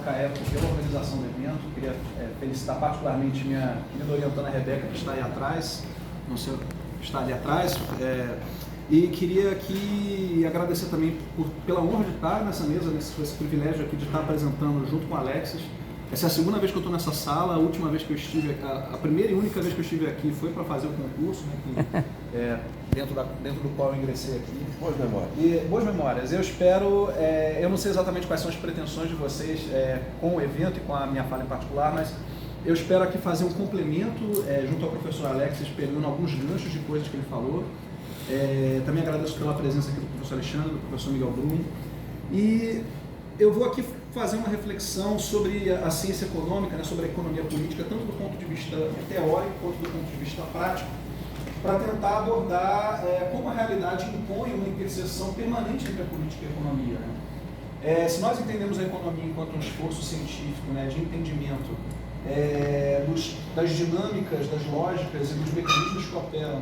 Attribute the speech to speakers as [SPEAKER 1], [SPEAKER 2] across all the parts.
[SPEAKER 1] CAEP pela organização do evento. Queria felicitar particularmente minha querida orientanda Rebeca, que está aí atrás, não sei, está ali atrás. E queria aqui agradecer também pela honra de estar nessa mesa, esse privilégio aqui de estar apresentando junto com o Alexis. Essa é a segunda vez que eu estou nessa sala, a última vez que eu estive, a primeira e única vez que eu estive aqui foi para fazer o concurso, né, que, dentro do qual eu ingressei aqui.
[SPEAKER 2] Boas memórias.
[SPEAKER 1] E boas memórias. Eu espero, eu não sei exatamente quais são as pretensões de vocês com o evento e com a minha fala em particular, mas eu espero aqui fazer um complemento junto ao professor Alexis, pegando alguns ganchos de coisas que ele falou. Também agradeço pela presença aqui do professor Alexandre, do professor Miguel Brum. E eu vou aqui fazer uma reflexão sobre a ciência econômica, né, sobre a economia política, tanto do ponto de vista teórico quanto do ponto de vista prático, para tentar abordar como a realidade impõe uma interseção permanente entre a política e a economia. Né? Se nós entendemos a economia enquanto um esforço científico, né, de entendimento das dinâmicas, das lógicas e dos mecanismos que operam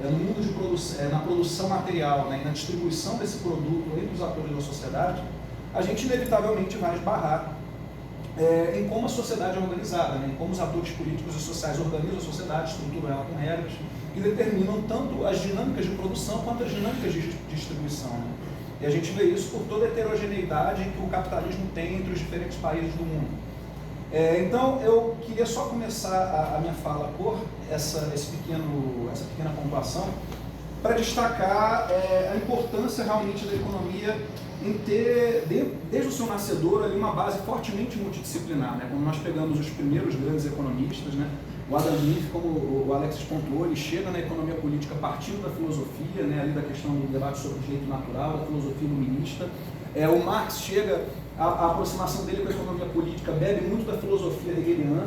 [SPEAKER 1] no mundo de produção, na produção material, né, e na distribuição desse produto entre os atores da sociedade, a gente inevitavelmente vai esbarrar em como a sociedade é organizada, né, em como os atores políticos e sociais organizam a sociedade, estruturam ela com regras que determinam tanto as dinâmicas de produção quanto as dinâmicas de distribuição. Né? E a gente vê isso por toda a heterogeneidade que o capitalismo tem entre os diferentes países do mundo. Então, eu queria só começar a minha fala por essa pequena pontuação para destacar a importância realmente da economia em ter, desde o seu nascedor, ali uma base fortemente multidisciplinar. Né? Quando nós pegamos os primeiros grandes economistas, né? O Adam Smith, como o Alexis pontuou, ele chega na economia política partindo da filosofia, né? Ali da questão do debate sobre o direito natural, da filosofia iluminista. O Marx chega, a aproximação dele com a economia política bebe muito da filosofia hegeliana.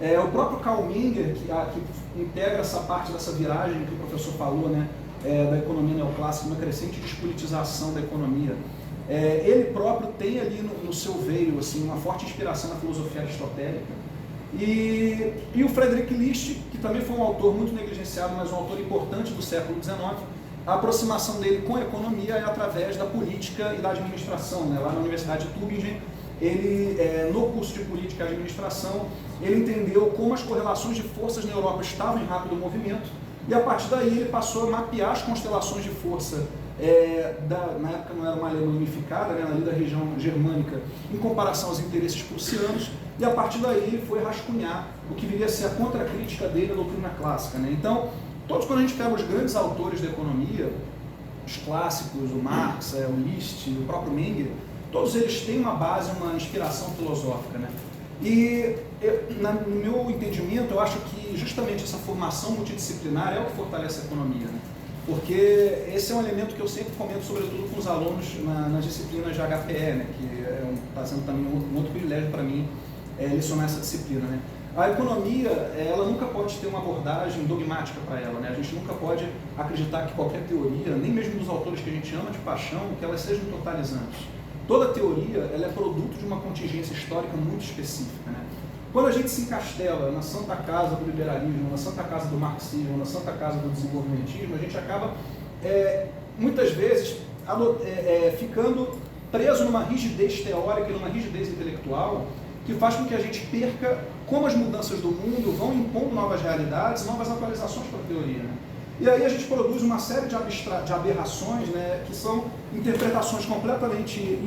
[SPEAKER 1] Né? O próprio Karl Menger, que integra essa parte dessa viragem que o professor falou, né? Da economia neoclássica, uma crescente despolitização da economia. Ele próprio tem ali no seu veio assim, uma forte inspiração na filosofia aristotélica. E o Friedrich List, que também foi um autor muito negligenciado, mas um autor importante do século XIX, a aproximação dele com a economia é através da política e da administração. Né? Lá na Universidade de Tübingen, ele, no curso de política e administração, ele entendeu como as correlações de forças na Europa estavam em rápido movimento, e a partir daí ele passou a mapear as constelações de força, na época não era uma Alemanha unificada, né, ali da região germânica, em comparação aos interesses prussianos, e a partir daí ele foi rascunhar o que viria a ser a contracrítica dele à doutrina clássica. Né? Então, quando a gente pega os grandes autores da economia, os clássicos, o Marx, o List, o próprio Menger, todos eles têm uma base, uma inspiração filosófica. Né? E, no meu entendimento, eu acho que justamente essa formação multidisciplinar é o que fortalece a economia. Né? Porque esse é um elemento que eu sempre comento, sobretudo com os alunos nas disciplinas de HPE, né? Que está sendo também um outro privilégio para mim lecionar essa disciplina. Né? A economia, ela nunca pode ter uma abordagem dogmática para ela. Né? A gente nunca pode acreditar que qualquer teoria, nem mesmo dos autores que a gente ama de paixão, que elas sejam totalizantes. Toda teoria ela é produto de uma contingência histórica muito específica. Né? Quando a gente se encastela na Santa Casa do liberalismo, na Santa Casa do marxismo, na Santa Casa do desenvolvimentismo, a gente acaba, muitas vezes, ficando preso numa rigidez teórica e numa rigidez intelectual que faz com que a gente perca como as mudanças do mundo vão impondo novas realidades, novas atualizações para a teoria. Né? E aí a gente produz uma série de aberrações, né, que são interpretações completamente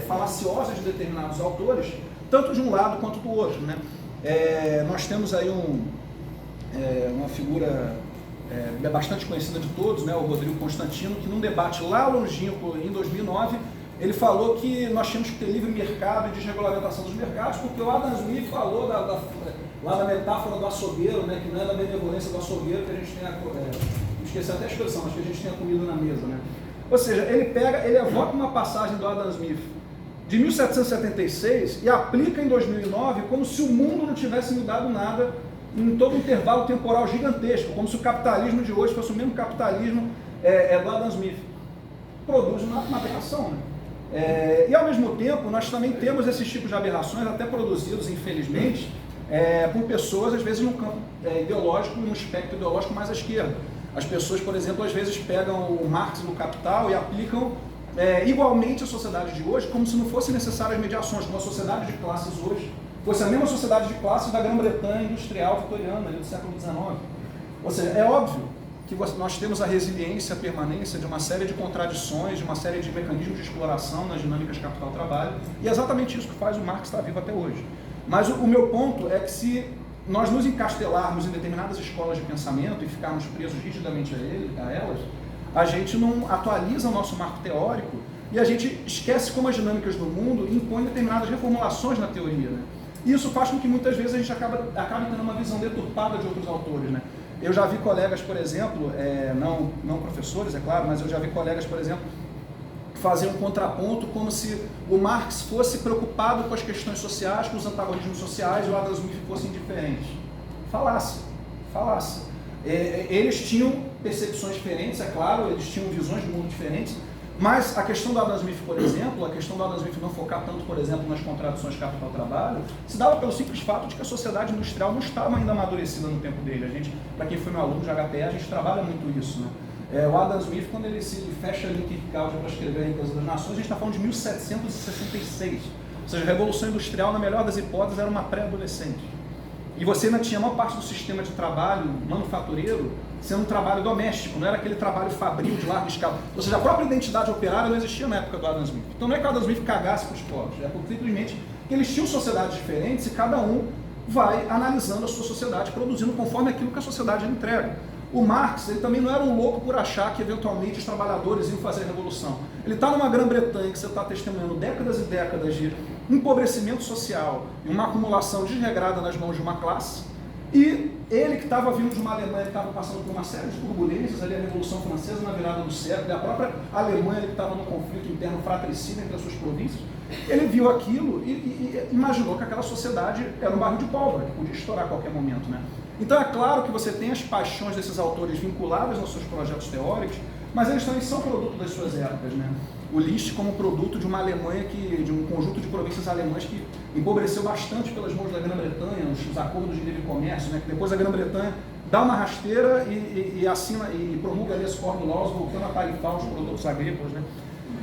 [SPEAKER 1] falaciosas de determinados autores, tanto de um lado quanto do outro. Né? Nós temos aí uma figura bastante conhecida de todos, né, o Rodrigo Constantino, que num debate lá longínquo, em 2009, ele falou que nós tínhamos que ter livre mercado e desregulamentação dos mercados, porque o Adam Smith falou lá da metáfora do açougueiro, né, que não é da benevolência do açougueiro que a gente tem esqueci até a expressão, mas que a gente tem a comida na mesa. Né? Ou seja, ele evoca uma passagem do Adam Smith de 1776 e aplica em 2009 como se o mundo não tivesse mudado nada em todo um intervalo temporal gigantesco, como se o capitalismo de hoje fosse o mesmo capitalismo do Adam Smith. Produz uma aberração. Né? E ao mesmo tempo, nós também temos esses tipos de aberrações, até produzidos, infelizmente, por pessoas, às vezes, no campo ideológico, no espectro ideológico mais à esquerda. As pessoas, por exemplo, às vezes pegam o Marx no Capital e aplicam igualmente a sociedade de hoje, como se não fossem necessárias mediações, como a sociedade de classes hoje fosse a mesma sociedade de classes da Grã-Bretanha industrial vitoriana, do século XIX. Ou seja, é óbvio que nós temos a resiliência, a permanência de uma série de contradições, de uma série de mecanismos de exploração nas dinâmicas capital-trabalho, e é exatamente isso que faz o Marx estar vivo até hoje. Mas o meu ponto é que se nós nos encastelarmos em determinadas escolas de pensamento e ficarmos presos rigidamente a elas, a gente não atualiza o nosso marco teórico e a gente esquece como as dinâmicas do mundo impõem determinadas reformulações na teoria, né? E isso faz com que muitas vezes a gente acabe tendo uma visão deturpada de outros autores, né? Eu já vi colegas, por exemplo, não professores, é claro, mas eu já vi colegas, por exemplo, fazer um contraponto como se o Marx fosse preocupado com as questões sociais, com os antagonismos sociais, e o Adam Smith fosse indiferente. Falácia. Eles tinham percepções diferentes, é claro, eles tinham visões de mundo diferentes, mas a questão do Adam Smith, por exemplo, a questão do Adam Smith não focar tanto, por exemplo, nas contradições capital-trabalho, se dava pelo simples fato de que a sociedade industrial não estava ainda amadurecida no tempo dele. A gente, para quem foi meu aluno de HPE, a gente trabalha muito isso, né? O Adam Smith, quando ele se fecha ali em Kierkegaard para escrever a Riqueza das Nações, a gente está falando de 1766. Ou seja, a Revolução Industrial, na melhor das hipóteses, era uma pré-adolescente. E você ainda tinha a maior parte do sistema de trabalho manufatureiro sendo um trabalho doméstico, não era aquele trabalho fabril de larga escala. Ou seja, a própria identidade operária não existia na época do Adam Smith. Então não é que o Adam Smith cagasse para os pobres, é simplesmente que eles tinham sociedades diferentes e cada um vai analisando a sua sociedade, produzindo conforme aquilo que a sociedade entrega. O Marx, ele também não era um louco por achar que eventualmente os trabalhadores iam fazer a revolução. Ele está numa Grã-Bretanha que você está testemunhando décadas e décadas de empobrecimento social e uma acumulação desregrada nas mãos de uma classe, e ele que estava vindo de uma Alemanha que estava passando por uma série de turbulências, ali a Revolução Francesa na virada do século, e a própria Alemanha que estava num conflito interno fratricida entre as suas províncias, ele viu aquilo e imaginou que aquela sociedade era um barril de pólvora, que podia estourar a qualquer momento, né? Então é claro que você tem as paixões desses autores vinculadas aos seus projetos teóricos, mas eles também são produto das suas épocas, né? O Liszt como produto de uma Alemanha, de um conjunto de províncias alemãs que empobreceu bastante pelas mãos da Grã-Bretanha, os acordos de livre comércio, né? Que depois a Grã-Bretanha dá uma rasteira e assina e promulga ali as Corn Laws, voltando a tarifar os produtos agrícolas, né?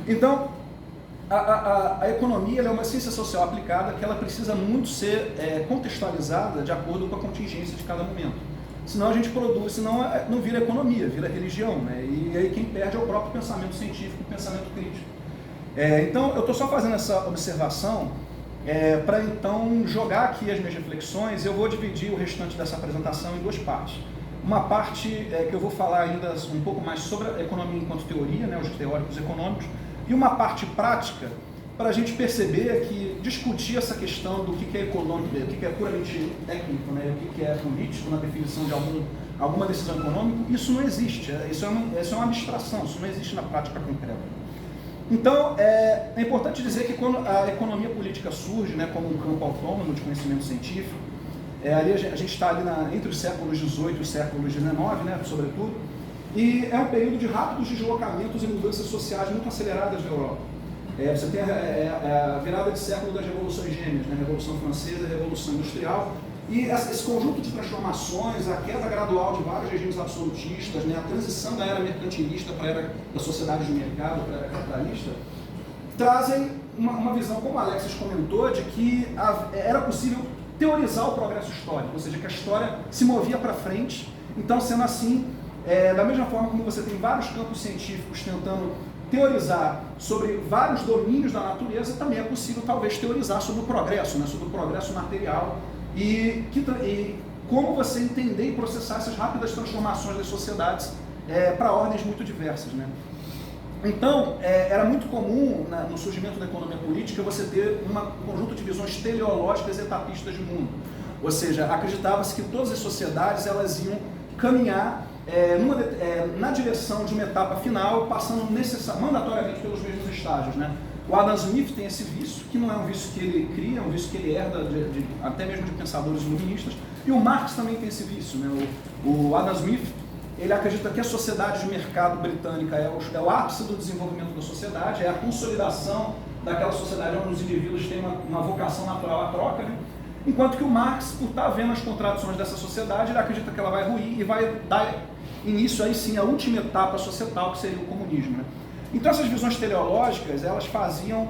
[SPEAKER 1] Então, a economia ela é uma ciência social aplicada que ela precisa muito ser contextualizada de acordo com a contingência de cada momento. Senão a gente produz, senão não vira economia, vira religião, né? E aí quem perde é o próprio pensamento científico, o pensamento crítico. Então eu estou só fazendo essa observação para então jogar aqui as minhas reflexões. Eu vou dividir o restante dessa apresentação em duas partes. Uma parte que eu vou falar ainda um pouco mais sobre a economia enquanto teoria, né, os teóricos econômicos, e uma parte prática para a gente perceber que discutir essa questão do que é econômico, o que é puramente técnico, né, o que é político na definição de alguma decisão econômica, isso não existe, isso é uma abstração, isso não existe na prática concreta. Então, é importante dizer que quando a economia política surge, né, como um campo autônomo de conhecimento científico, ali a gente está ali entre os séculos XVIII e os séculos XIX, né, sobretudo, e é um período de rápidos deslocamentos e mudanças sociais muito aceleradas na Europa. Você tem a virada de século das revoluções gêmeas, né? A Revolução Francesa e a Revolução Industrial, e esse conjunto de transformações, a queda gradual de vários regimes absolutistas, né? A transição da era mercantilista para a era da sociedade de mercado, para a era capitalista, trazem uma visão, como o Alexis comentou, de que era possível teorizar o progresso histórico, ou seja, que a história se movia para frente. Então, sendo assim, da mesma forma como você tem vários campos científicos tentando teorizar sobre vários domínios da natureza, também é possível talvez teorizar sobre o progresso, né, sobre o progresso material e como você entender e processar essas rápidas transformações das sociedades para ordens muito diversas, né? Então, era muito comum no surgimento da economia política você ter um conjunto de visões teleológicas e etapistas de mundo, ou seja, acreditava-se que todas as sociedades elas iam caminhar na direção de uma etapa final, passando mandatoriamente pelos mesmos estágios, né? O Adam Smith tem esse vício, que não é um vício que ele cria, é um vício que ele herda até mesmo de pensadores iluministas, e o Marx também tem esse vício, né? O Adam Smith, ele acredita que a sociedade de mercado britânica é o ápice do desenvolvimento da sociedade, é a consolidação daquela sociedade onde os indivíduos têm uma vocação natural à troca, né? Enquanto que o Marx, por estar vendo as contradições dessa sociedade, ele acredita que ela vai ruir e vai dar início aí sim à última etapa societal, que seria o comunismo, né? Então essas visões teleológicas, elas faziam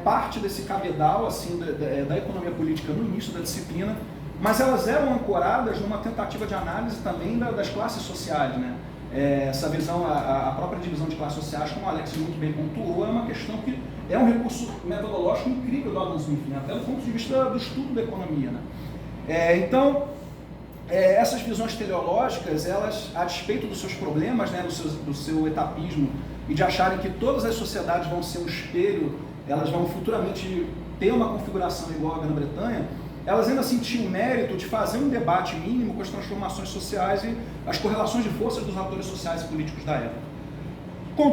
[SPEAKER 1] parte desse cabedal assim, da economia política no início da disciplina, mas elas eram ancoradas numa tentativa de análise também das classes sociais, né? Essa visão, a própria divisão de classes sociais, como o Alex muito bem pontuou, é uma questão que é um recurso metodológico incrível do Adam Smith, né? Até do ponto de vista do estudo da economia, né? Então, essas visões teleológicas, elas, a despeito dos seus problemas, né, do seu etapismo, e de acharem que todas as sociedades vão ser um espelho, elas vão futuramente ter uma configuração igual à Grã-Bretanha, elas ainda sentiam o mérito de fazer um debate mínimo com as transformações sociais e as correlações de forças dos atores sociais e políticos da época.